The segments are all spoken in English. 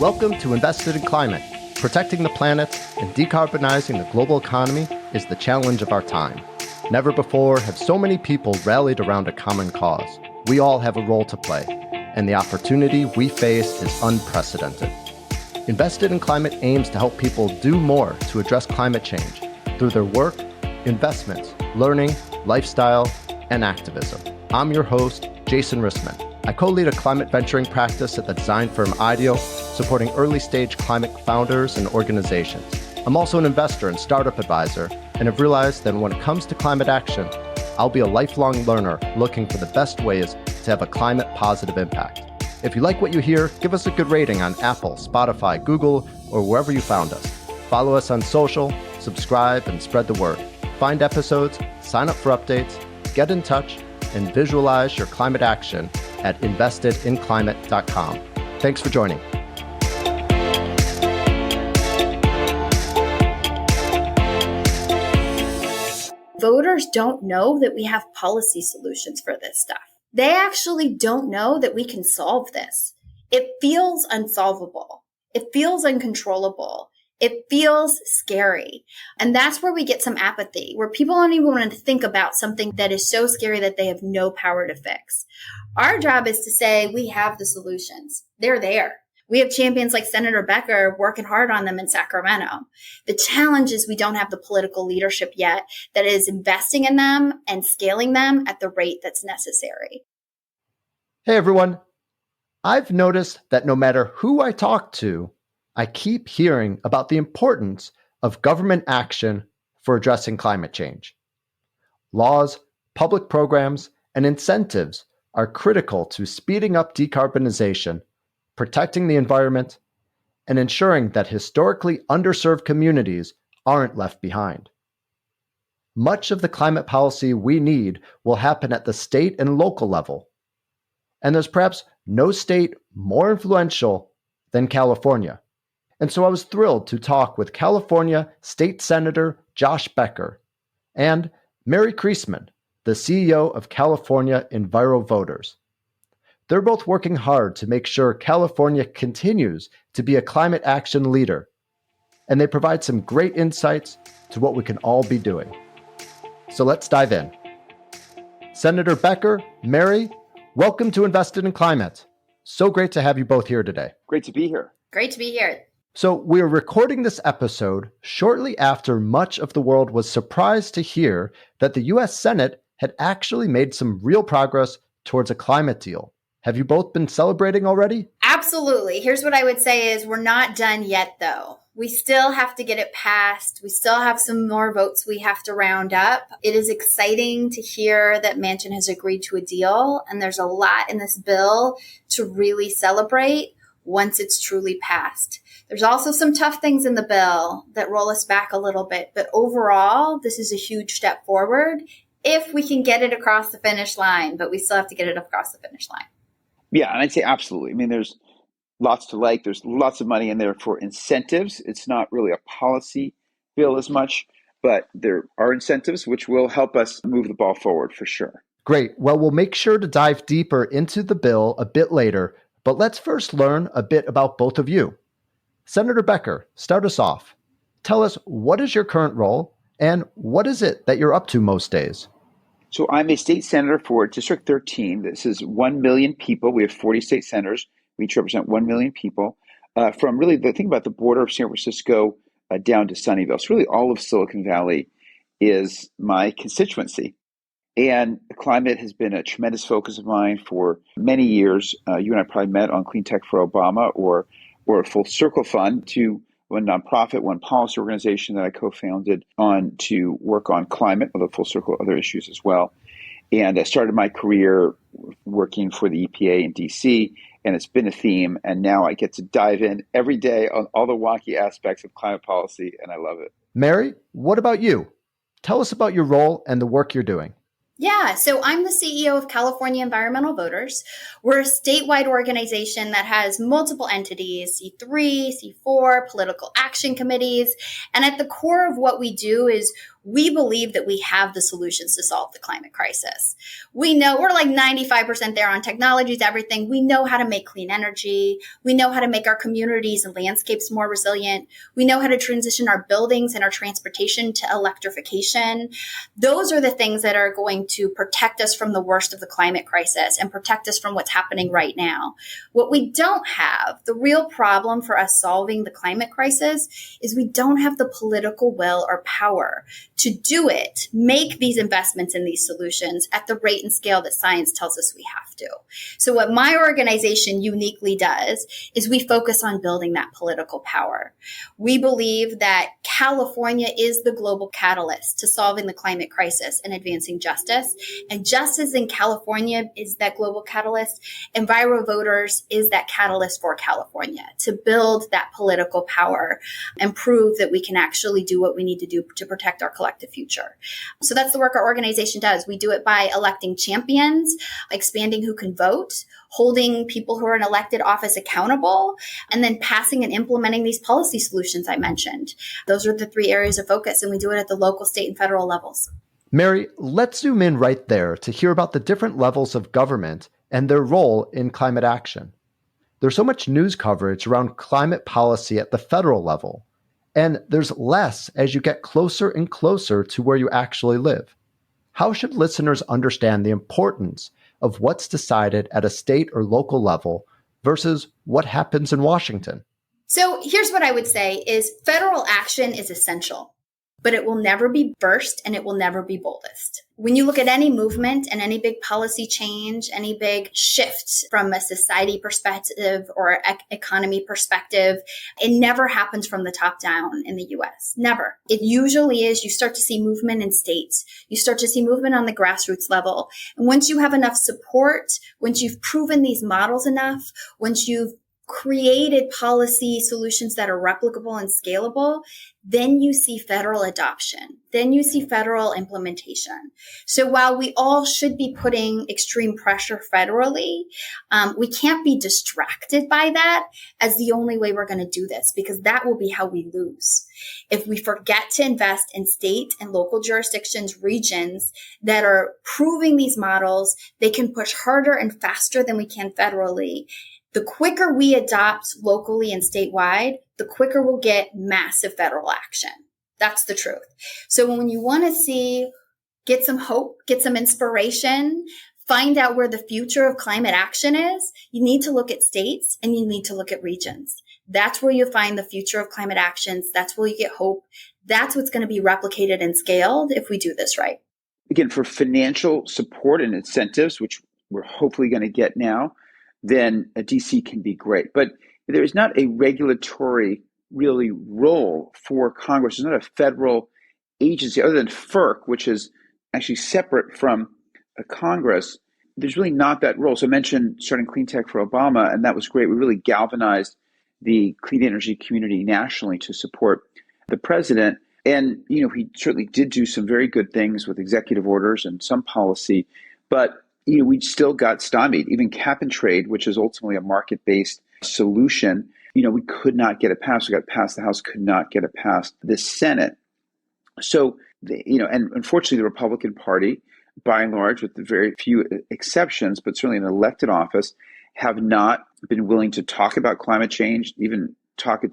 Welcome to Invested in Climate. Protecting the planet and decarbonizing the global economy is the challenge of our time. Never before have so many people rallied around a common cause. We all have a role to play, and the opportunity we face is unprecedented. Invested in Climate aims to help people do more to address climate change through their work, investments, learning, lifestyle, and activism. I'm your host, Jason Rissman. I co-lead a climate venturing practice at the design firm IDEO, supporting early-stage climate founders and organizations. I'm also an investor and startup advisor, and have realized that when it comes to climate action, I'll be a lifelong learner looking for the best ways to have a climate-positive impact. If you like what you hear, give us a good rating on Apple, Spotify, Google, or wherever you found us. Follow us on social, subscribe, and spread the word. Find episodes, sign up for updates, get in touch, and visualize your climate action at investedinclimate.com. Thanks for joining. Voters don't know that we have policy solutions for this stuff. They actually don't know that we can solve this. It feels unsolvable. It feels uncontrollable. It feels scary. And that's where we get some apathy, where people don't even want to think about something that is so scary that they have no power to fix. Our job is to say, we have the solutions. They're there. We have champions like Senator Becker working hard on them in Sacramento. The challenge is we don't have the political leadership yet that is investing in them and scaling them at the rate that's necessary. Hey everyone. I've noticed that no matter who I talk to, I keep hearing about the importance of government action for addressing climate change. Laws, public programs, and incentives are critical to speeding up decarbonization, protecting the environment, and ensuring that historically underserved communities aren't left behind. Much of the climate policy we need will happen at the state and local level, and there's perhaps no state more influential than California. And so I was thrilled to talk with California State Senator Josh Becker and Mary Creasman, the CEO of California Envirovoters. They're both working hard to make sure California continues to be a climate action leader, and they provide some great insights to what we can all be doing. So let's dive in. Senator Becker, Mary, welcome to Invested in Climate. So great to have you both here today. Great to be here. Great to be here. So we're recording this episode shortly after much of the world was surprised to hear that the U.S. Senate had actually made some real progress towards a climate deal. Have you both been celebrating already? Absolutely. Here's what I would say is we're not done yet, though. We still have to get it passed. We still have some more votes we have to round up. It is exciting to hear that Manchin has agreed to a deal, and there's a lot in this bill to really celebrate once it's truly passed. There's also some tough things in the bill that roll us back a little bit, but overall, this is a huge step forward if we can get it across the finish line, but we still have to get it across the finish line. Yeah, and I'd say absolutely. I mean, there's lots to like. There's lots of money in there for incentives. It's not really a policy bill as much, but there are incentives which will help us move the ball forward for sure. Great. Well, we'll make sure to dive deeper into the bill a bit later, but let's first learn a bit about both of you. Senator Becker, start us off. Tell us, what is your current role and what is it that you're up to most days? So I'm a state senator for District 13. This is 1 million people. We have 40 state senators. We each represent 1 million people from really the thing about the border of San Francisco down to Sunnyvale. So really all of Silicon Valley is my constituency. And climate has been a tremendous focus of mine for many years. You and I probably met on Clean Tech for Obama or a Full Circle Fund, to one nonprofit, one policy organization that I co-founded on to work on climate, although Full Circle, other issues as well. And I started my career working for the EPA in DC, and it's been a theme. And now I get to dive in every day on all the wonky aspects of climate policy, and I love it. Mary, what about you? Tell us about your role and the work you're doing. Yeah, so I'm the CEO of California Envirovoters. We're a statewide organization that has multiple entities, C3, C4, political action committees. And at the core of what we do is We believe that we have the solutions to solve the climate crisis. We know we're like 95% there on technologies, everything. We know how to make clean energy. We know how to make our communities and landscapes more resilient. We know how to transition our buildings and our transportation to electrification. Those are the things that are going to protect us from the worst of the climate crisis and protect us from what's happening right now. What we don't have, the real problem for us solving the climate crisis, is we don't have the political will or power to do it, make these investments in these solutions at the rate and scale that science tells us we have to. So what my organization uniquely does is we focus on building that political power. We believe that California is the global catalyst to solving the climate crisis and advancing justice. And just as in California is that global catalyst, Envirovoters is that catalyst for California to build that political power and prove that we can actually do what we need to do to protect our collective future. So that's the work our organization does. We do it by electing champions, expanding who can vote, holding people who are in elected office accountable, and then passing and implementing these policy solutions I mentioned. Those are the three areas of focus, and we do it at the local, state, and federal levels. Mary, let's zoom in right there to hear about the different levels of government and their role in climate action. There's so much news coverage around climate policy at the federal level, and there's less as you get closer and closer to where you actually live. How should listeners understand the importance of what's decided at a state or local level versus what happens in Washington? So here's what I would say is federal action is essential, but it will never be first and it will never be boldest. When you look at any movement and any big policy change, any big shift from a society perspective or economy perspective, it never happens from the top down in the US. Never. It usually is you start to see movement in states. You start to see movement on the grassroots level. And once you have enough support, once you've proven these models enough, once you've created policy solutions that are replicable and scalable, then you see federal adoption. Then you see federal implementation. So while we all should be putting extreme pressure federally, we can't be distracted by that as the only way we're going to do this, because that will be how we lose. If we forget to invest in state and local jurisdictions, regions that are proving these models, they can push harder and faster than we can federally. The quicker we adopt locally and statewide, the quicker we'll get massive federal action. That's the truth. So when you want to get some hope, get some inspiration, find out where the future of climate action is, you need to look at states and you need to look at regions. That's where you'll find the future of climate actions. That's where you get hope. That's what's going to be replicated and scaled if we do this right. Again, for financial support and incentives, which we're hopefully going to get now, then a DC can be great. But there is not a regulatory really role for Congress. There's not a federal agency other than FERC, which is actually separate from a Congress. There's really not that role. So I mentioned starting clean tech for Obama, and that was great. We really galvanized the clean energy community nationally to support the president. And, he certainly did do some very good things with executive orders and some policy, but we still got stymied. Even cap and trade, which is ultimately a market-based solution, we could not get it passed. We got it past the House, could not get it past the Senate. So, and unfortunately, the Republican Party, by and large, with very few exceptions, but certainly in elected office, have not been willing to talk about climate change, even talk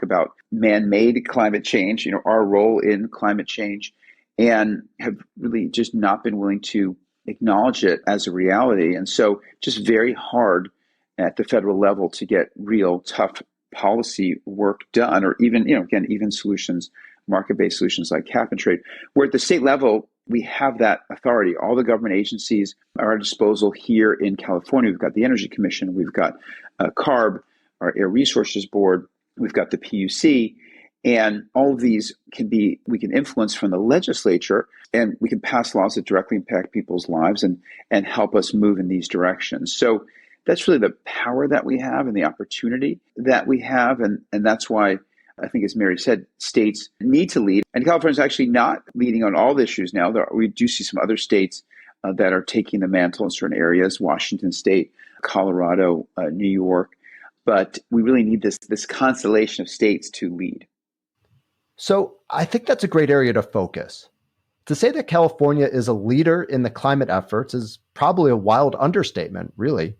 about man-made climate change, our role in climate change, and have really just not been willing to acknowledge it as a reality. And so just very hard at the federal level to get real tough policy work done, or even, even solutions, market-based solutions like cap and trade. Where at the state level, we have that authority. All the government agencies are at our disposal here in California. We've got the Energy Commission, we've got CARB, our Air Resources Board, we've got the PUC, and all of these we can influence from the legislature, and we can pass laws that directly impact people's lives and help us move in these directions. So that's really the power that we have and the opportunity that we have. And that's why I think, as Mary said, states need to lead. And California is actually not leading on all the issues now. We do see some other states that are taking the mantle in certain areas, Washington State, Colorado, New York. But we really need this constellation of states to lead. So I think that's a great area to focus. To say that California is a leader in the climate efforts is probably a wild understatement, really.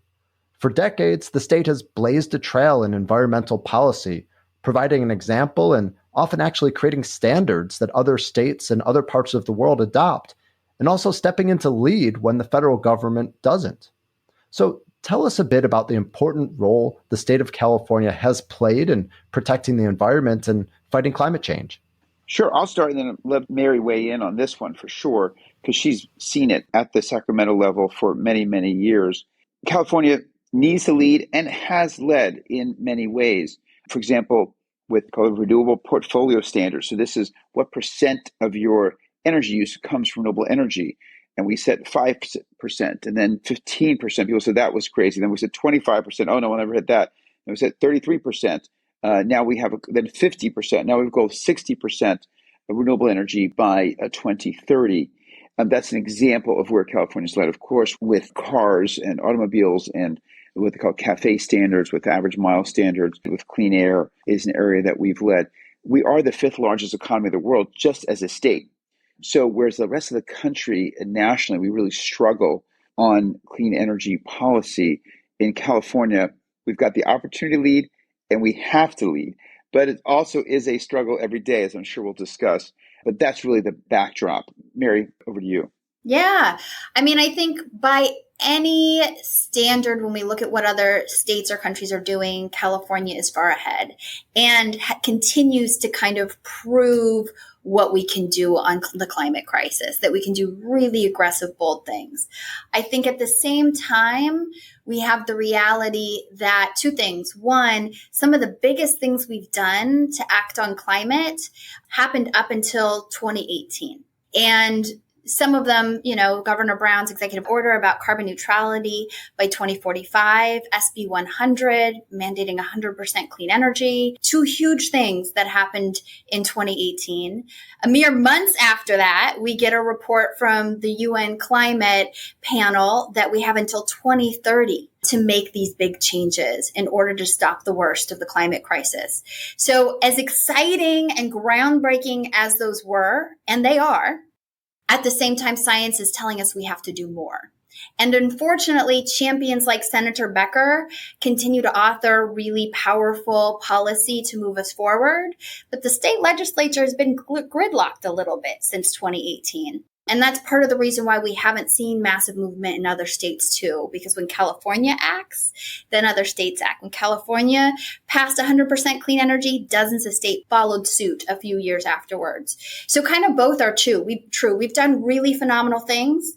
For decades, the state has blazed a trail in environmental policy, providing an example and often actually creating standards that other states and other parts of the world adopt, and also stepping into lead when the federal government doesn't. So tell us a bit about the important role the state of California has played in protecting the environment and fighting climate change. Sure, I'll start and then let Mary weigh in on this one for sure, because she's seen it at the Sacramento level for many, many years. California needs to lead and has led in many ways. For example, with called renewable portfolio standards. So this is what percent of your energy use comes from renewable energy. And we set 5% and then 15%. People said that was crazy. Then we said 25%. Oh, no, we'll never hit that. And we said 33%. Now we have then 50%. Now we've got 60% of renewable energy by 2030. That's an example of where California's led, of course, with cars and automobiles and what they call CAFE standards, with average mile standards, with clean air is an area that we've led. We are the fifth largest economy of the world just as a state. So whereas the rest of the country and nationally, we really struggle on clean energy policy, in California, we've got the opportunity to lead and we have to lead. But it also is a struggle every day, as I'm sure we'll discuss. But that's really the backdrop. Mary, over to you. Yeah. I mean, I think by any standard, when we look at what other states or countries are doing, California is far ahead and continues to kind of prove what we can do on the climate crisis, that we can do really aggressive, bold things. I think at the same time, we have the reality that two things. One, some of the biggest things we've done to act on climate happened up until 2018. And some of them, Governor Brown's executive order about carbon neutrality by 2045, SB 100, mandating 100% clean energy, two huge things that happened in 2018. A mere months after that, we get a report from the UN climate panel that we have until 2030 to make these big changes in order to stop the worst of the climate crisis. So as exciting and groundbreaking as those were, and they are, at the same time, science is telling us we have to do more. And unfortunately, champions like Senator Becker continue to author really powerful policy to move us forward. But the state legislature has been gridlocked a little bit since 2018. And that's part of the reason why we haven't seen massive movement in other states too, because when California acts, then other states act. When California passed 100% clean energy, dozens of states followed suit a few years afterwards. So kind of both are true. We've done really phenomenal things.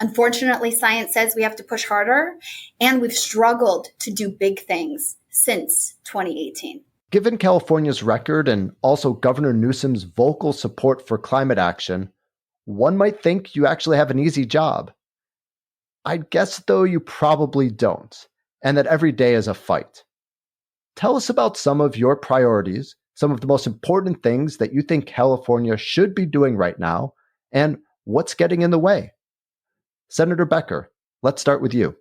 Unfortunately, science says we have to push harder, and we've struggled to do big things since 2018. Given California's record and also Governor Newsom's vocal support for climate action, one might think you actually have an easy job. I guess, though, you probably don't, and that every day is a fight. Tell us about some of your priorities, some of the most important things that you think California should be doing right now, and what's getting in the way. Senator Becker, let's start with you.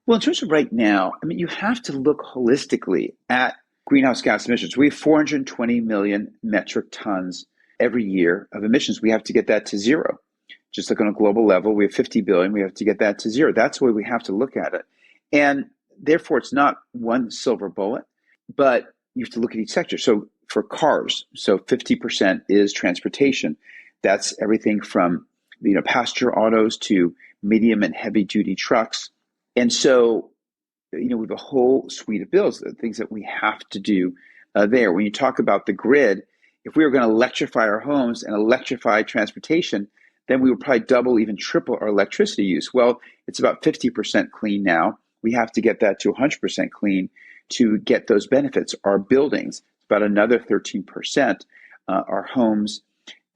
Well, in terms of right now, you have to look holistically at greenhouse gas emissions. We have 420 million metric tons every year of emissions. We have to get that to zero. Just like on a global level, we have 50 billion. We have to get that to zero. That's the way we have to look at it. And therefore, it's not one silver bullet, but you have to look at each sector. So for cars, 50% is transportation. That's everything from passenger autos to medium and heavy duty trucks. And so, we have a whole suite of bills, things that we have to do there. When you talk about the grid, if we were going to electrify our homes and electrify transportation, then we would probably double, even triple our electricity use. Well, it's about 50% clean now. We have to get that to 100% clean to get those benefits. Our buildings, about another 13%, our homes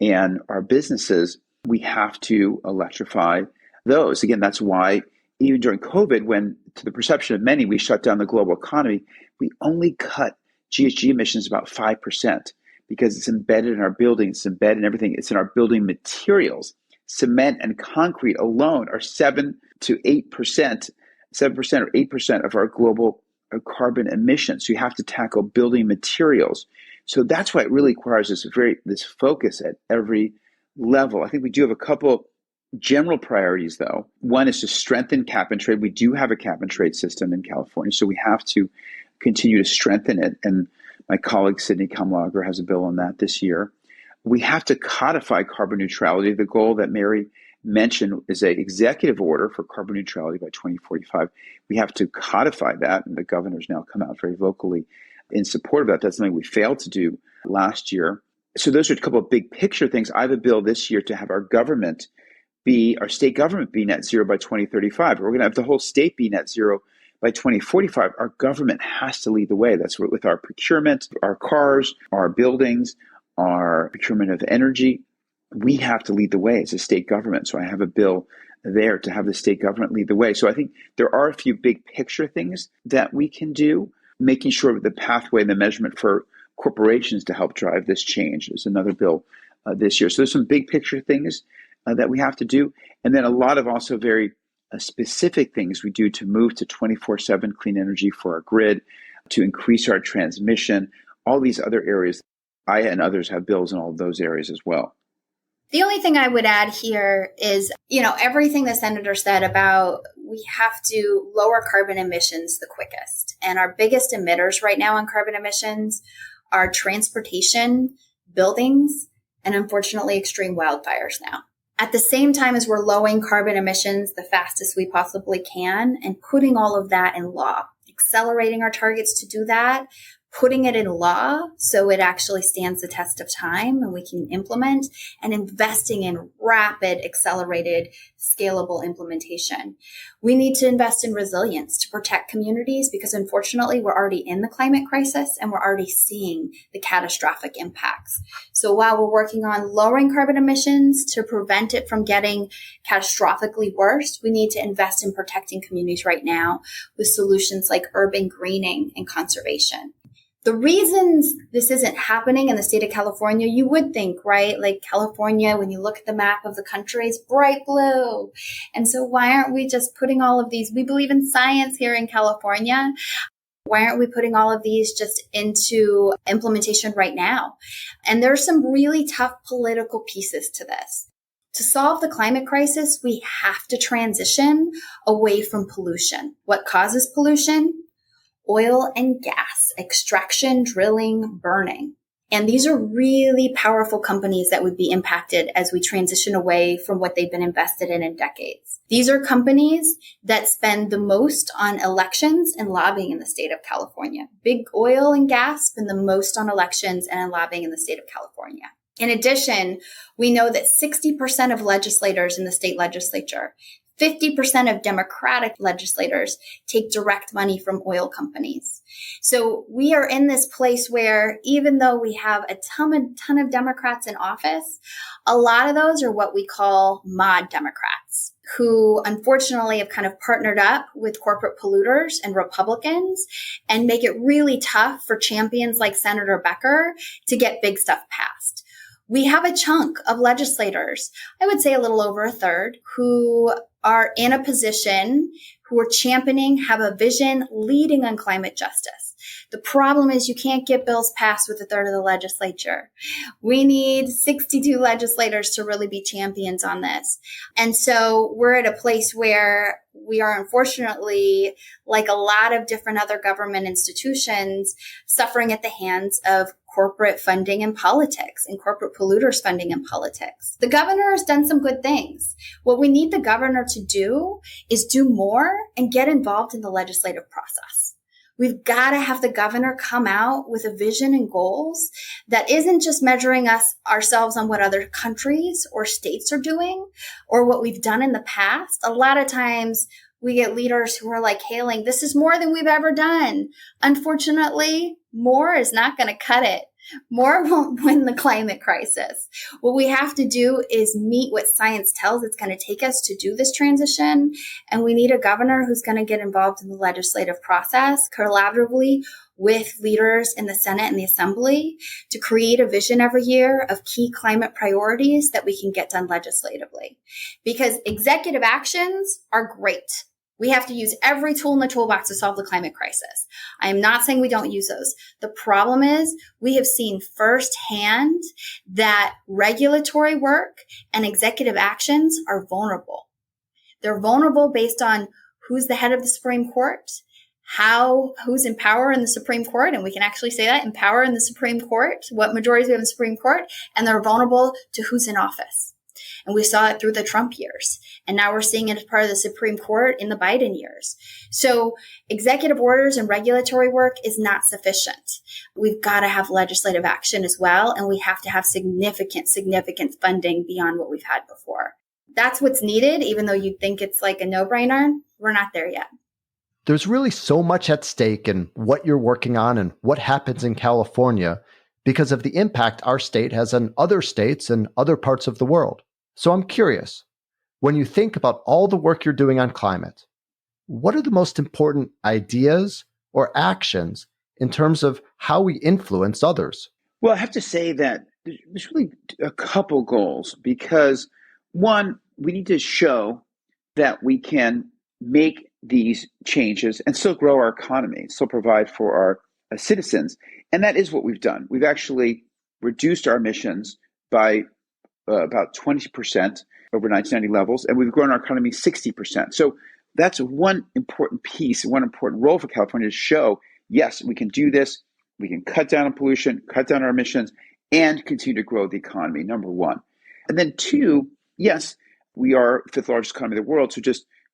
and our businesses, we have to electrify those. Again, that's why even during COVID, when to the perception of many, we shut down the global economy, we only cut GHG emissions about 5%. Because it's embedded in our buildings, it's embedded in everything. It's in our building materials. Cement and concrete alone are 7% to 8%, 7% or 8% of our global carbon emissions. So you have to tackle building materials. So that's why it really requires this focus at every level. I think we do have a couple general priorities, though. One is to strengthen cap and trade. We do have a cap and trade system in California, so we have to continue to strengthen it. And my colleague Sidney Kamlager has a bill on that this year. We have to codify carbon neutrality. The goal that Mary mentioned is an executive order for carbon neutrality by 2045. We have to codify that, and the governor's now come out very vocally in support of that. That's something we failed to do last year. So those are a couple of big picture things. I have a bill this year to have our state government be net zero by 2035. We're going to have the whole state be net zero by 2045. Our government has to lead the way. That's with our procurement, our cars, our buildings, our procurement of energy. We have to lead the way as a state government. So I have a bill there to have the state government lead the way. So I think there are a few big picture things that we can do, making sure that the pathway and the measurement for corporations to help drive this change is another bill this year. So there's some big picture things that we have to do. And then a lot of also very specific things we do to move to 24/7 clean energy for our grid, to increase our transmission, all these other areas. I and others have bills in all of those areas as well. The only thing I would add here is, everything the senator said about we have to lower carbon emissions the quickest. And our biggest emitters right now on carbon emissions are transportation, buildings, and unfortunately extreme wildfires now. At the same time as we're lowering carbon emissions the fastest we possibly can and putting all of that in law, accelerating our targets to do that, putting it in law so it actually stands the test of time and we can implement, and investing in rapid, accelerated, scalable implementation. We need to invest in resilience to protect communities because unfortunately we're already in the climate crisis and we're already seeing the catastrophic impacts. So while we're working on lowering carbon emissions to prevent it from getting catastrophically worse, we need to invest in protecting communities right now with solutions like urban greening and conservation. The reasons this isn't happening in the state of California, you would think, right? Like California, when you look at the map of the country, is bright blue. And so why aren't we just putting all of these? We believe in science here in California. Why aren't we putting all of these just into implementation right now? And there's some really tough political pieces to this. To solve the climate crisis, we have to transition away from pollution. What causes pollution? Oil and gas, extraction, drilling, burning. And these are really powerful companies that would be impacted as we transition away from what they've been invested in decades. These are companies that spend the most on elections and lobbying in the state of California. Big oil and gas spend the most on elections and on lobbying in the state of California. In addition, we know that 60% of legislators in the state legislature, 50% of Democratic legislators take direct money from oil companies. So we are in this place where even though we have a ton of Democrats in office, a lot of those are what we call mod Democrats, who unfortunately have kind of partnered up with corporate polluters and Republicans and make it really tough for champions like Senator Becker to get big stuff passed. We have a chunk of legislators, I would say a little over a third, who are in a position, who are championing, have a vision, leading on climate justice. The problem is you can't get bills passed with a third of the legislature. We need 62 legislators to really be champions on this. And so we're at a place where we are unfortunately, like a lot of different other government institutions, suffering at the hands of corporate funding in politics and corporate polluters funding in politics. The governor has done some good things. What we need the governor to do is do more and get involved in the legislative process. We've got to have the governor come out with a vision and goals that isn't just measuring ourselves on what other countries or states are doing or what we've done in the past. A lot of times we get leaders who are like hailing, this is more than we've ever done. Unfortunately, more is not going to cut it. More won't win the climate crisis. What we have to do is meet what science tells it's going to take us to do this transition. And we need a governor who's going to get involved in the legislative process collaboratively with leaders in the Senate and the Assembly to create a vision every year of key climate priorities that we can get done legislatively. Because executive actions are great. We have to use every tool in the toolbox to solve the climate crisis. I am not saying we don't use those. The problem is we have seen firsthand that regulatory work and executive actions are vulnerable. They're vulnerable based on who's the head of the Supreme Court, who's in power in the Supreme Court, and we can actually say that, in power in the Supreme Court, what majorities we have in the Supreme Court, and they're vulnerable to who's in office. And we saw it through the Trump years. And now we're seeing it as part of the Supreme Court in the Biden years. So executive orders and regulatory work is not sufficient. We've got to have legislative action as well. And we have to have significant funding beyond what we've had before. That's what's needed, even though you'd think it's like a no-brainer. We're not there yet. There's really so much at stake in what you're working on and what happens in California because of the impact our state has on other states and other parts of the world. So I'm curious, when you think about all the work you're doing on climate, what are the most important ideas or actions in terms of how we influence others? Well, I have to say that there's really a couple goals because one, we need to show that we can make these changes and still grow our economy, still provide for our citizens. And that is what we've done. We've actually reduced our emissions by about 20% over 1990 levels, and we've grown our economy 60%. So that's one important piece, one important role for California to show, yes, we can do this, we can cut down on pollution, cut down our emissions, and continue to grow the economy, number one. And then two, yes, we are the fifth largest economy in the world, so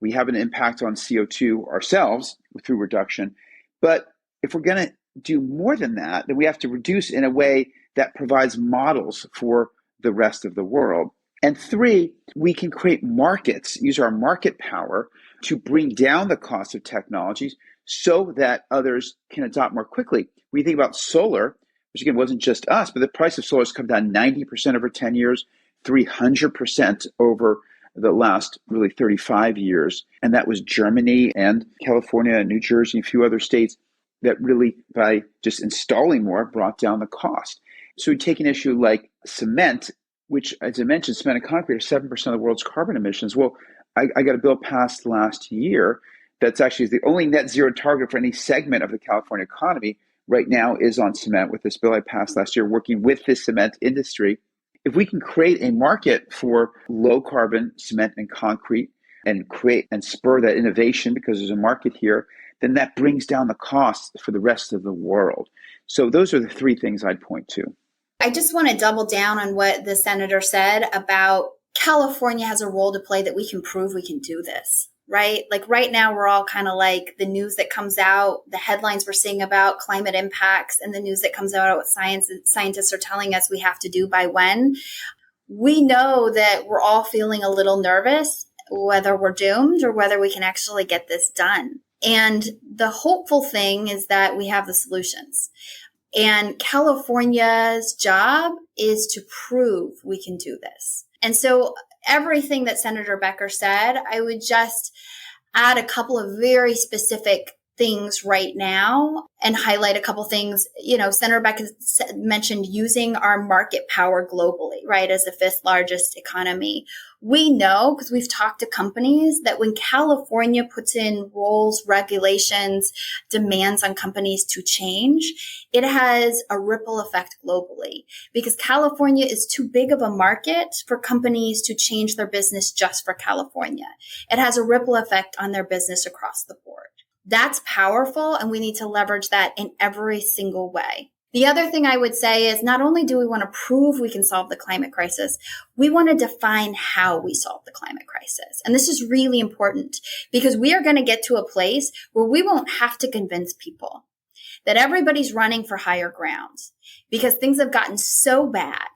we have an impact on CO2 ourselves through reduction. But if we're going to do more than that, then we have to reduce in a way that provides models for the rest of the world. And three, we can create markets, use our market power to bring down the cost of technologies so that others can adopt more quickly. When you think about solar, which again wasn't just us, but the price of solar has come down 90% over 10 years, 300% over the last really 35 years. And that was Germany and California and New Jersey and a few other states that really, by just installing more, brought down the cost. So we take an issue like cement, which, as I mentioned, cement and concrete are 7% of the world's carbon emissions. Well, I got a bill passed last year that's actually the only net zero target for any segment of the California economy right now is on cement with this bill I passed last year, working with the cement industry. If we can create a market for low carbon cement and concrete and create and spur that innovation because there's a market here, then that brings down the costs for the rest of the world. So those are the three things I'd point to. I just want to double down on what the senator said about California has a role to play that we can prove we can do this, right? Like right now, we're all kind of like the news that comes out, the headlines we're seeing about climate impacts and the news that comes out what scientists are telling us we have to do by when. We know that we're all feeling a little nervous, whether we're doomed or whether we can actually get this done. And the hopeful thing is that we have the solutions. And California's job is to prove we can do this. And so everything that Senator Becker said, I would just add a couple of very specific things right now and highlight a couple things. You know, Senator Becker mentioned using our market power globally, right, as the fifth largest economy. We know, because we've talked to companies, that when California puts in rules, regulations, demands on companies to change, it has a ripple effect globally because California is too big of a market for companies to change their business just for California. It has a ripple effect on their business across the board. That's powerful, and we need to leverage that in every single way. The other thing I would say is not only do we want to prove we can solve the climate crisis, we want to define how we solve the climate crisis. And this is really important because we are going to get to a place where we won't have to convince people that everybody's running for higher ground because things have gotten so bad.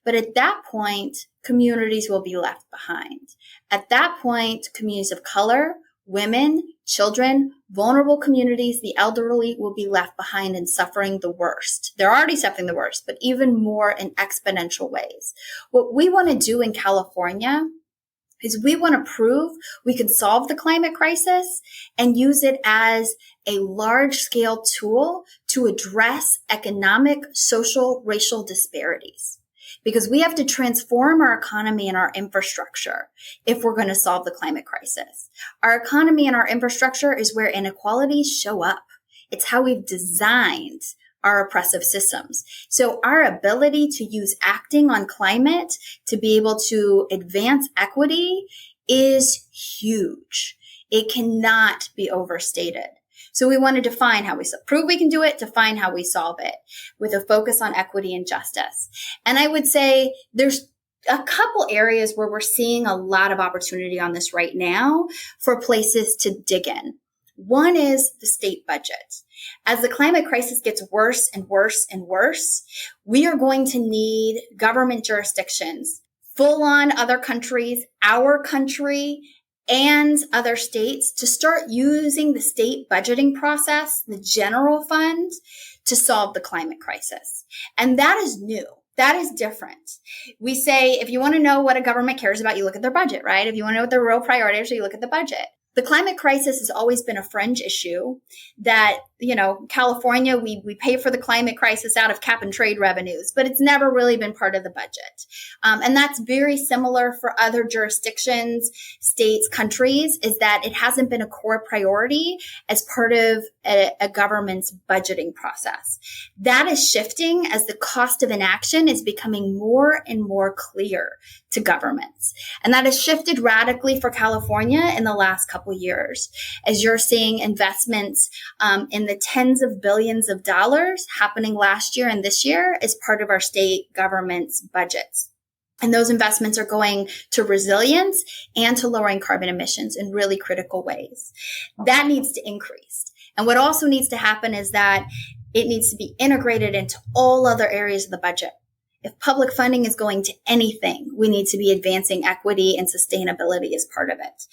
But at that point, communities will be left behind. At that point, communities of color, women, children, vulnerable communities, the elderly will be left behind and suffering the worst. They're already suffering the worst, but even more in exponential ways. What we want to do in California is we want to prove we can solve the climate crisis and use it as a large-scale tool to address economic, social, racial disparities. because we have to transform our economy and our infrastructure if we're going to solve the climate crisis. Our economy and our infrastructure is where inequalities show up. It's how we've designed our oppressive systems. So our ability to use acting on climate to be able to advance equity is huge. It cannot be overstated. So we want to define how we prove we can do it, define how we solve it with a focus on equity and justice. And I would say there's a couple areas where we're seeing a lot of opportunity on this right now for places to dig in. One is the state budget. As the climate crisis gets worse and worse and worse, we are going to need government jurisdictions, full on other countries, our country, and other states to start using the state budgeting process, the general fund, to solve the climate crisis. And that is new. That is different. We say, if you want to know what a government cares about, you look at their budget, right? If you want to know what their real priorities are, you look at the budget. The climate crisis has always been a fringe issue that, California, we pay for the climate crisis out of cap and trade revenues, but it's never really been part of the budget. And that's very similar for other jurisdictions, states, countries, is that it hasn't been a core priority as part of a government's budgeting process. That is shifting as the cost of inaction is becoming more and more clear to governments. And that has shifted radically for California in the last couple years, as you're seeing investments in the tens of billions of dollars happening last year and this year as part of our state government's budgets. And those investments are going to resilience and to lowering carbon emissions in really critical ways. That needs to increase. And what also needs to happen is that it needs to be integrated into all other areas of the budget. If public funding is going to anything, we need to be advancing equity and sustainability as part of it.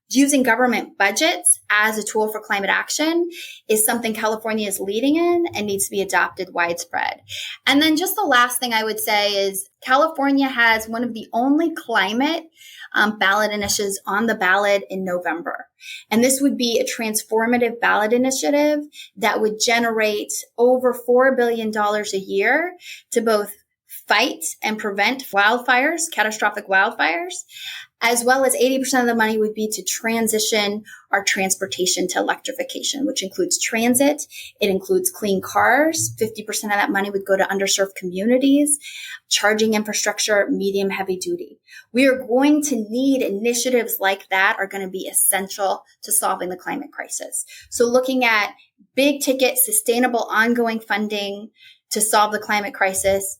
Using government budgets as a tool for climate action is something California is leading in and needs to be adopted widespread. And then just the last thing I would say is California has one of the only climate ballot initiatives on the ballot in November. And this would be a transformative ballot initiative that would generate over $4 billion a year to both fight and prevent wildfires, catastrophic wildfires, as well as 80% of the money would be to transition our transportation to electrification, which includes transit. It includes clean cars. 50% of that money would go to underserved communities, charging infrastructure, medium heavy duty. We are going to need initiatives like that are going to be essential to solving the climate crisis. So looking at big ticket, sustainable, ongoing funding to solve the climate crisis,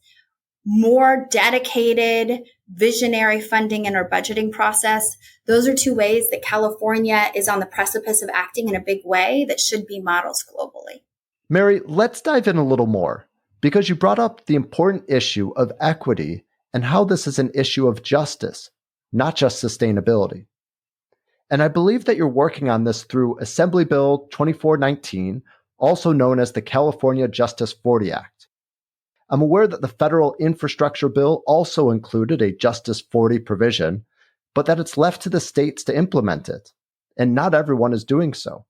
more dedicated, visionary funding in our budgeting process. Those are two ways that California is on the precipice of acting in a big way that should be models globally. Mary, let's dive in a little more, because you brought up the important issue of equity and how this is an issue of justice, not just sustainability. And I believe that you're working on this through Assembly Bill 2419, also known as the California Justice 40 Act. I'm aware that the federal infrastructure bill also included a Justice 40 provision, but that it's left to the states to implement it, and not everyone is doing so.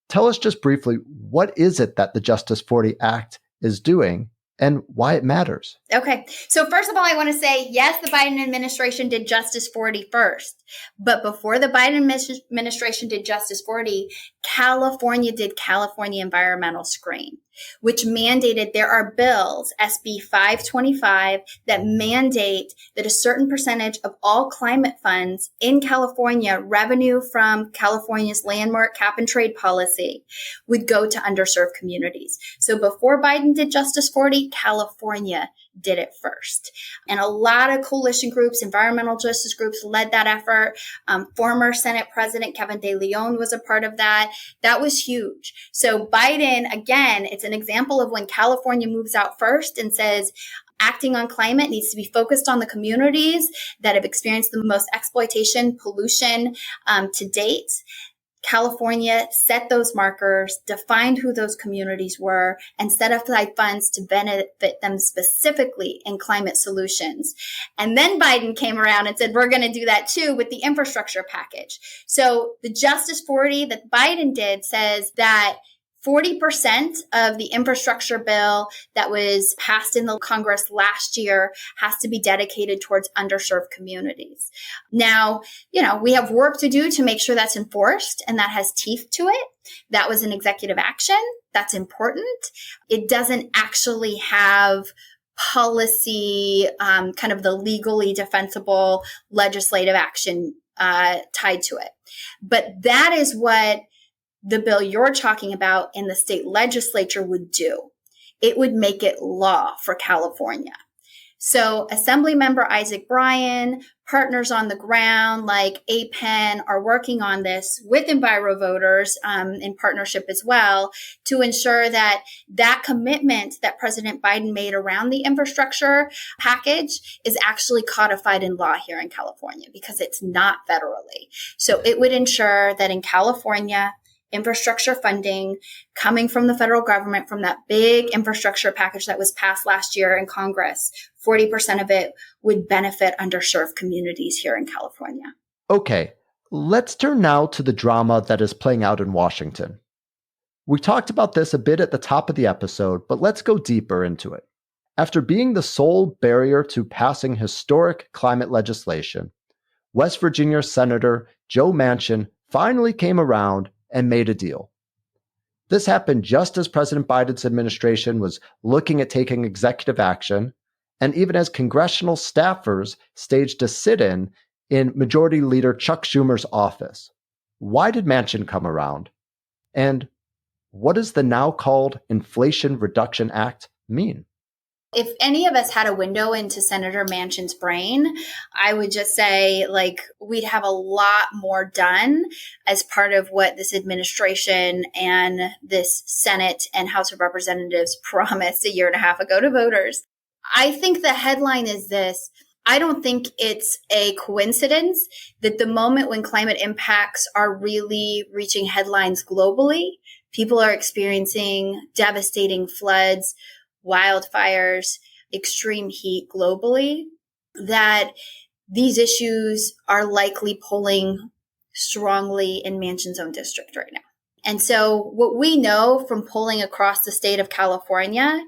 Tell us just briefly, what is it that the Justice 40 Act is doing and why it matters? Okay. So first of all, I want to say, yes, the Biden administration did Justice 40 first. But before the Biden administration did Justice 40, California did California Environmental Screen, which mandated there are bills, SB 525, that mandate that a certain percentage of all climate funds in California, revenue from California's landmark cap and trade policy, would go to underserved communities. So before Biden did Justice 40, California did it first. And a lot of coalition groups, environmental justice groups led that effort. Former Senate President Kevin De Leon was a part of that. That was huge. So Biden, again, it's an example of when California moves out first and says, acting on climate needs to be focused on the communities that have experienced the most exploitation, pollution to date. California set those markers, defined who those communities were, and set aside funds to benefit them specifically in climate solutions. And then Biden came around and said, we're going to do that too with the infrastructure package. So the Justice 40 that Biden did says that 40% of the infrastructure bill that was passed in the Congress last year has to be dedicated towards underserved communities. Now, we have work to do to make sure that's enforced and that has teeth to it. That was an executive action. That's important. It doesn't actually have policy, kind of the legally defensible legislative action tied to it. But that is what the bill you're talking about in the state legislature would do. It would make it law for California. So Assemblymember Isaac Bryan, partners on the ground like APEN are working on this with Envirovoters in partnership as well to ensure that that commitment that President Biden made around the infrastructure package is actually codified in law here in California because it's not federally. So it would ensure that in California, infrastructure funding coming from the federal government from that big infrastructure package that was passed last year in Congress, 40% of it would benefit underserved communities here in California. Okay, let's turn now to the drama that is playing out in Washington. We talked about this a bit at the top of the episode, but let's go deeper into it. After being the sole barrier to passing historic climate legislation, West Virginia Senator Joe Manchin finally came around and made a deal. This happened just as President Biden's administration was looking at taking executive action, and even as congressional staffers staged a sit-in in Majority Leader Chuck Schumer's office. Why did Manchin come around? And what does the now called Inflation Reduction Act mean? If any of us had a window into Senator Manchin's brain, I would just say, we'd have a lot more done as part of what this administration and this Senate and House of Representatives promised a year and a half ago to voters. I think the headline is this. I don't think it's a coincidence that the moment when climate impacts are really reaching headlines globally, people are experiencing devastating floods, wildfires, extreme heat globally, that these issues are likely pulling strongly in Manchin's own district right now. And so what we know from polling across the state of California,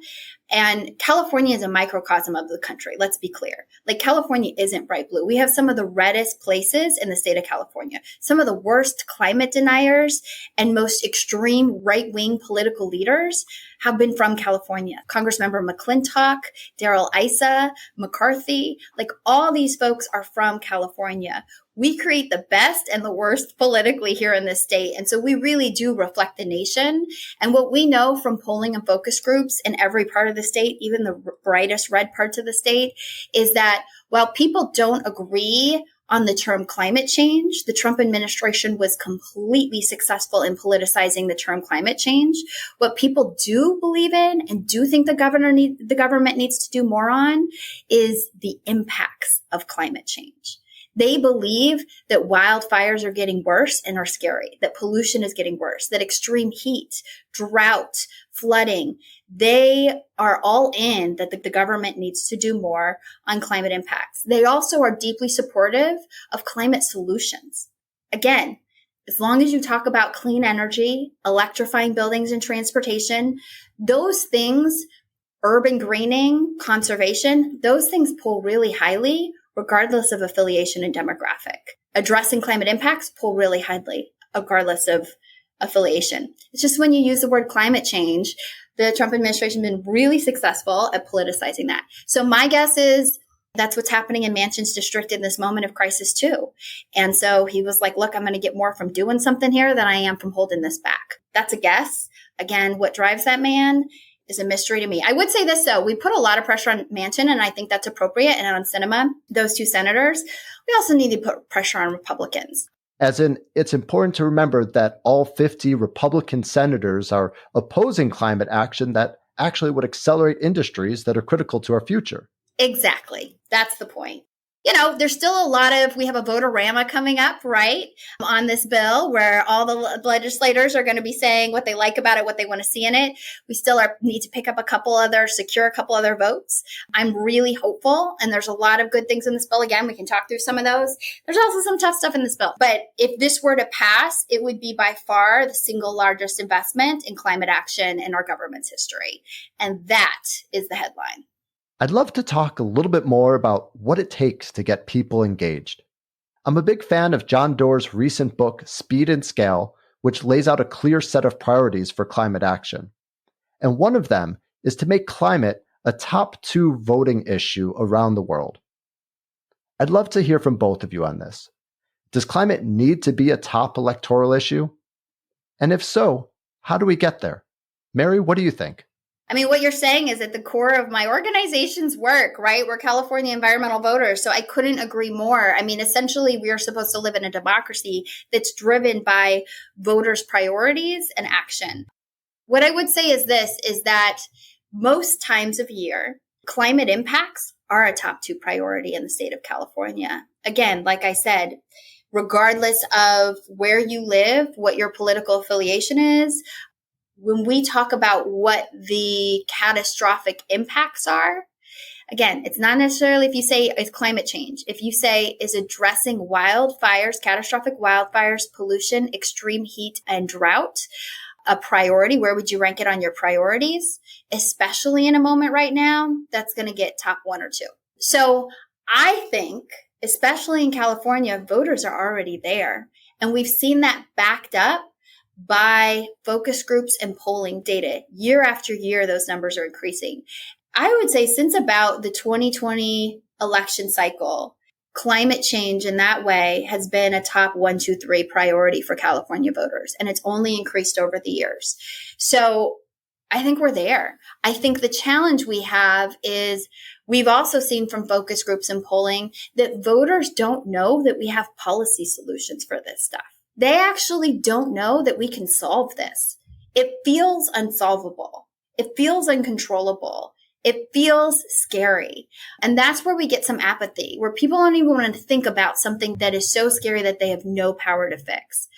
and California is a microcosm of the country, let's be clear. California isn't bright blue. We have some of the reddest places in the state of California, some of the worst climate deniers and most extreme right-wing political leaders have been from California. Congressmember McClintock, Darrell Issa, McCarthy, all these folks are from California. We create the best and the worst politically here in this state. And so we really do reflect the nation. And what we know from polling and focus groups in every part of the state, even the brightest red parts of the state, is that while people don't agree on the term climate change, the Trump administration was completely successful in politicizing the term climate change. What people do believe in and do think the government needs to do more on is the impacts of climate change. They believe that wildfires are getting worse and are scary, that pollution is getting worse, that extreme heat, drought, flooding, they are all in that the government needs to do more on climate impacts. They also are deeply supportive of climate solutions. Again, as long as you talk about clean energy, electrifying buildings and transportation, those things, urban greening, conservation, those things pull really highly regardless of affiliation and demographic. Addressing climate impacts pull really highly, regardless of affiliation. It's just when you use the word climate change, the Trump administration has been really successful at politicizing that. So my guess is that's what's happening in Manchin's district in this moment of crisis too. And so he was like, look, I'm going to get more from doing something here than I am from holding this back. That's a guess. Again, what drives that man is a mystery to me. I would say this, though. We put a lot of pressure on Manchin, and I think that's appropriate, and on Sinema, those two senators. We also need to put pressure on Republicans. As in, it's important to remember that all 50 Republican senators are opposing climate action that actually would accelerate industries that are critical to our future. Exactly. That's the point. There's still we have a voter-rama coming up, right, on this bill where all the legislators are going to be saying what they like about it, what they want to see in it. We still need to secure a couple other votes. I'm really hopeful, and there's a lot of good things in this bill. Again, we can talk through some of those. There's also some tough stuff in this bill. But if this were to pass, it would be by far the single largest investment in climate action in our government's history. And that is the headline. I'd love to talk a little bit more about what it takes to get people engaged. I'm a big fan of John Doerr's recent book, Speed and Scale, which lays out a clear set of priorities for climate action. And one of them is to make climate a top 2 voting issue around the world. I'd love to hear from both of you on this. Does climate need to be a top electoral issue? And if so, how do we get there? Mary, what do you think? What you're saying is at the core of my organization's work, right? We're California Envirovoters, so I couldn't agree more. Essentially, we are supposed to live in a democracy that's driven by voters' priorities and action. What I would say is that most times of year, climate impacts are a top 2 priority in the state of California. Again, like I said, regardless of where you live, what your political affiliation is, when we talk about what the catastrophic impacts are, again, it's not necessarily if you say it's climate change. If you say is addressing wildfires, catastrophic wildfires, pollution, extreme heat, and drought a priority, where would you rank it on your priorities? Especially in a moment right now, that's going to get top 1 or 2. So I think, especially in California, voters are already there. And we've seen that backed up by focus groups and polling data. Year after year, those numbers are increasing. I would say since about the 2020 election cycle, climate change in that way has been a top 1, 2, 3 priority for California voters, and it's only increased over the years. So I think we're there. I think the challenge we have is we've also seen from focus groups and polling that voters don't know that we have policy solutions for this stuff. They actually don't know that we can solve this. It feels unsolvable. It feels uncontrollable. It feels scary. And that's where we get some apathy, where people don't even want to think about something that is so scary that they have no power to fix.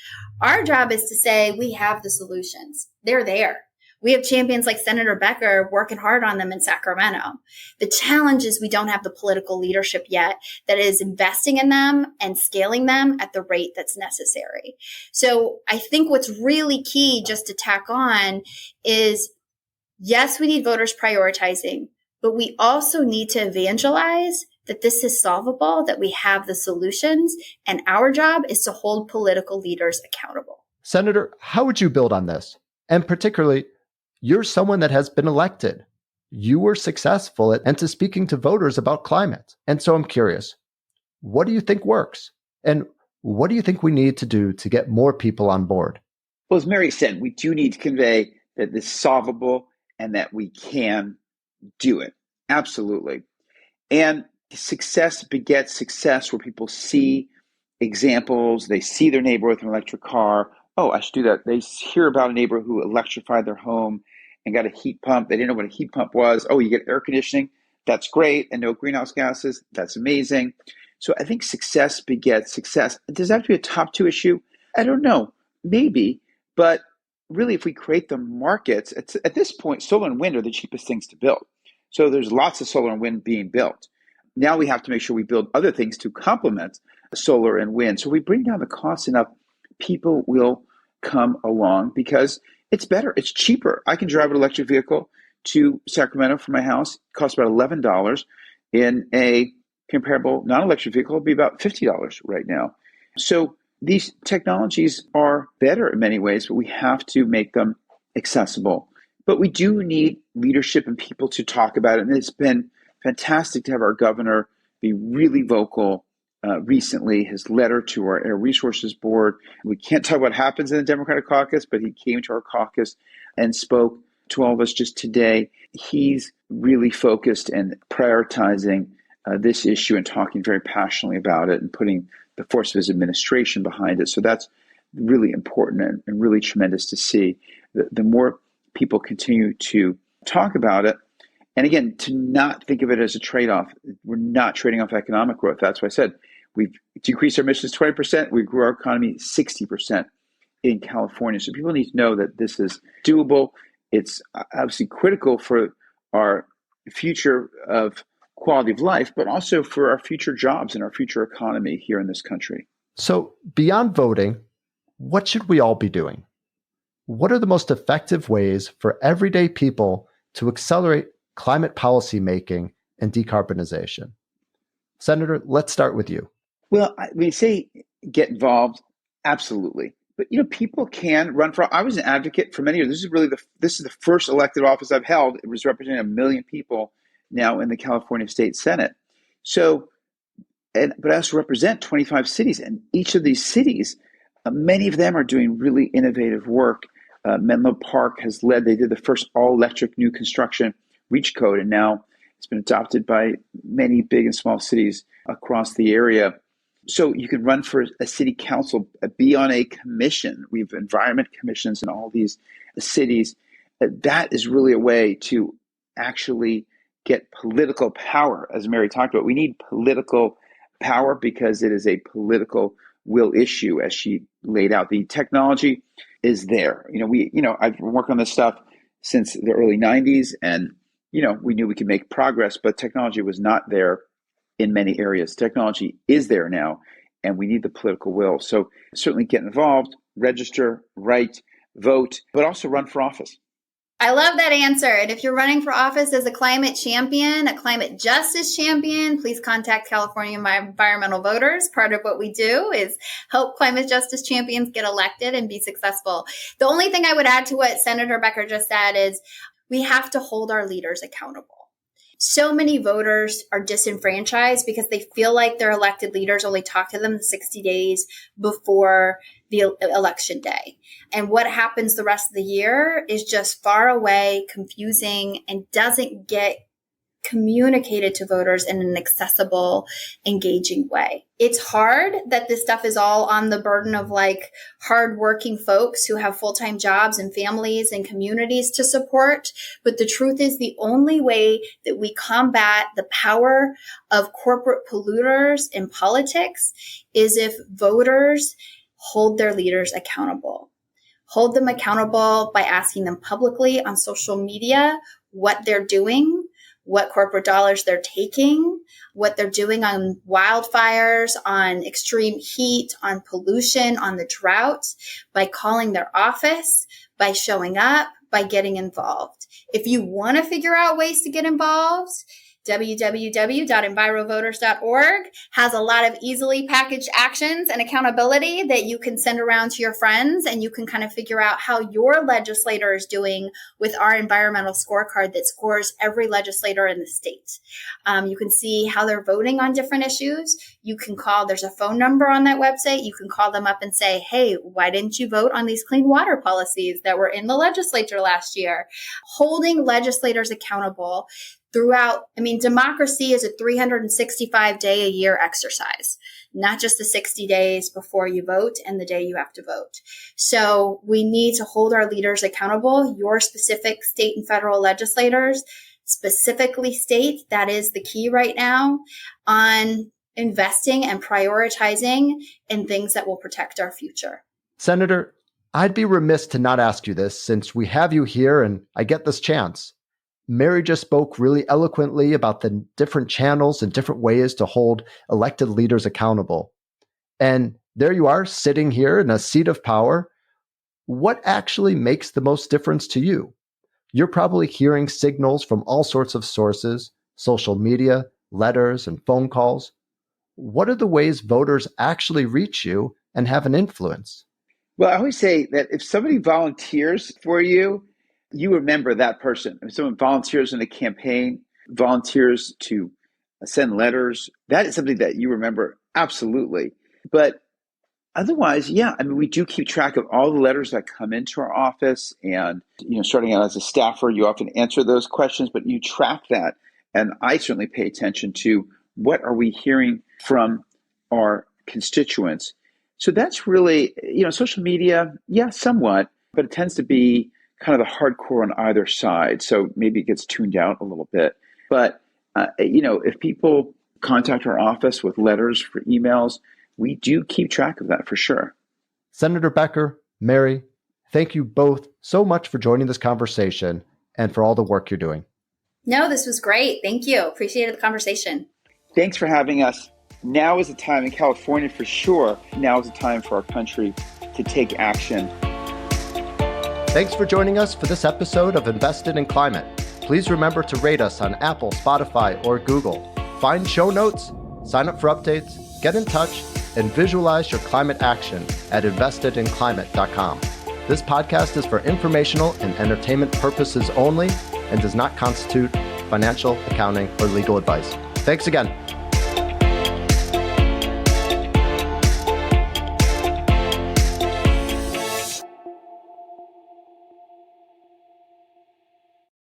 Our job is to say we have the solutions. They're there. We have champions like Senator Becker working hard on them in Sacramento. The challenge is we don't have the political leadership yet that is investing in them and scaling them at the rate that's necessary. So I think what's really key, just to tack on, is yes, we need voters prioritizing, but we also need to evangelize that this is solvable, that we have the solutions, and our job is to hold political leaders accountable. Senator, how would you build on this? And particularly, you're someone that has been elected. You were successful at speaking to voters about climate. And so I'm curious, what do you think works? And what do you think we need to do to get more people on board? Well, as Mary said, we do need to convey that this is solvable and that we can do it. Absolutely. And success begets success, where people see examples, they see their neighbor with an electric car. Oh, I should do that. They hear about a neighbor who electrified their home and got a heat pump. They didn't know what a heat pump was. Oh, you get air conditioning. That's great. And no greenhouse gases. That's amazing. So I think success begets success. Does that have to be a top 2 issue? I don't know. Maybe. But really, if we create the markets, at this point, solar and wind are the cheapest things to build. So there's lots of solar and wind being built. Now we have to make sure we build other things to complement solar and wind. So we bring down the cost enough, people will come along because it's better. It's cheaper. I can drive an electric vehicle to Sacramento from my house. It costs about $11. In a comparable non-electric vehicle, it'll be about $50 right now. So these technologies are better in many ways, but we have to make them accessible. But we do need leadership and people to talk about it. And it's been fantastic to have our governor be really vocal recently. His letter to our Air Resources Board. We can't talk about what happens in the Democratic caucus, but he came to our caucus and spoke to all of us just today. He's really focused and prioritizing this issue and talking very passionately about it and putting the force of his administration behind it. So that's really important and really tremendous to see. The more people continue to talk about it And again, to not think of it as a trade-off. We're not trading off economic growth. That's why I said we've decreased our emissions 20%. We grew our economy 60% in California. So people need to know that this is doable. It's obviously critical for our future of quality of life, but also for our future jobs and our future economy here in this country. So beyond voting, what should we all be doing? What are the most effective ways for everyday people to accelerate climate policy making and decarbonization? Senator, let's start with you. Well, when you say get involved, absolutely. But people can run for. I was an advocate for many years. This is the first elected office I've held. It was representing 1 million people now in the California State Senate. So, but I also represent 25 cities, and each of these cities, many of them are doing really innovative work. Menlo Park has led. They did the first all-electric new construction REACH code, and now it's been adopted by many big and small cities across the area. So you can run for a city council, be on a commission. We have environment commissions in all these cities. That is really a way to actually get political power, as Mary talked about. We need political power because it is a political will issue, as she laid out. The technology is there. I've been working on this stuff since the early 90s, and we knew we could make progress, but technology was not there in many areas. Technology is there now, and we need the political will. So certainly get involved, register, write, vote, but also run for office. I love that answer. And if you're running for office as a climate champion, a climate justice champion, please contact California Environmental Voters. Part of what we do is help climate justice champions get elected and be successful. The only thing I would add to what Senator Becker just said is we have to hold our leaders accountable. So many voters are disenfranchised because they feel like their elected leaders only talk to them 60 days before the election day. And what happens the rest of the year is just far away, confusing, and doesn't get communicated to voters in an accessible, engaging way. It's hard that this stuff is all on the burden of hardworking folks who have full-time jobs and families and communities to support. But the truth is the only way that we combat the power of corporate polluters in politics is if voters hold their leaders accountable. Hold them accountable by asking them publicly on social media what they're doing, what corporate dollars they're taking, what they're doing on wildfires, on extreme heat, on pollution, on the drought, by calling their office, by showing up, by getting involved. If you want to figure out ways to get involved, www.envirovoters.org has a lot of easily packaged actions and accountability that you can send around to your friends, and you can kind of figure out how your legislator is doing with our environmental scorecard that scores every legislator in the state. You can see how they're voting on different issues. You can call, there's a phone number on that website. You can call them up and say, hey, why didn't you vote on these clean water policies that were in the legislature last year? Holding legislators accountable throughout, democracy is a 365-day-a-year exercise, not just the 60 days before you vote and the day you have to vote. So we need to hold our leaders accountable. Your specific state and federal legislators specifically state that is the key right now on investing and prioritizing in things that will protect our future. Senator, I'd be remiss to not ask you this since we have you here and I get this chance. Mary just spoke really eloquently about the different channels and different ways to hold elected leaders accountable. And there you are sitting here in a seat of power. What actually makes the most difference to you? You're probably hearing signals from all sorts of sources, social media, letters, and phone calls. What are the ways voters actually reach you and have an influence? Well, I always say that if somebody volunteers for you, you remember that person. If someone volunteers in a campaign, volunteers to send letters, that is something that you remember absolutely. But otherwise, we do keep track of all the letters that come into our office. And, starting out as a staffer, you often answer those questions, but you track that. And I certainly pay attention to what are we hearing from our constituents. So that's really, social media, somewhat, but it tends to be kind of the hardcore on either side. So maybe it gets tuned out a little bit. But, if people contact our office with letters for emails, we do keep track of that for sure. Senator Becker, Mary, thank you both so much for joining this conversation and for all the work you're doing. No, this was great. Thank you. Appreciated the conversation. Thanks for having us. Now is the time in California for sure. Now is the time for our country to take action. Thanks for joining us for this episode of Invested in Climate. Please remember to rate us on Apple, Spotify, or Google. Find show notes, sign up for updates, get in touch, and visualize your climate action at investedinclimate.com. This podcast is for informational and entertainment purposes only and does not constitute financial, accounting, or legal advice. Thanks again.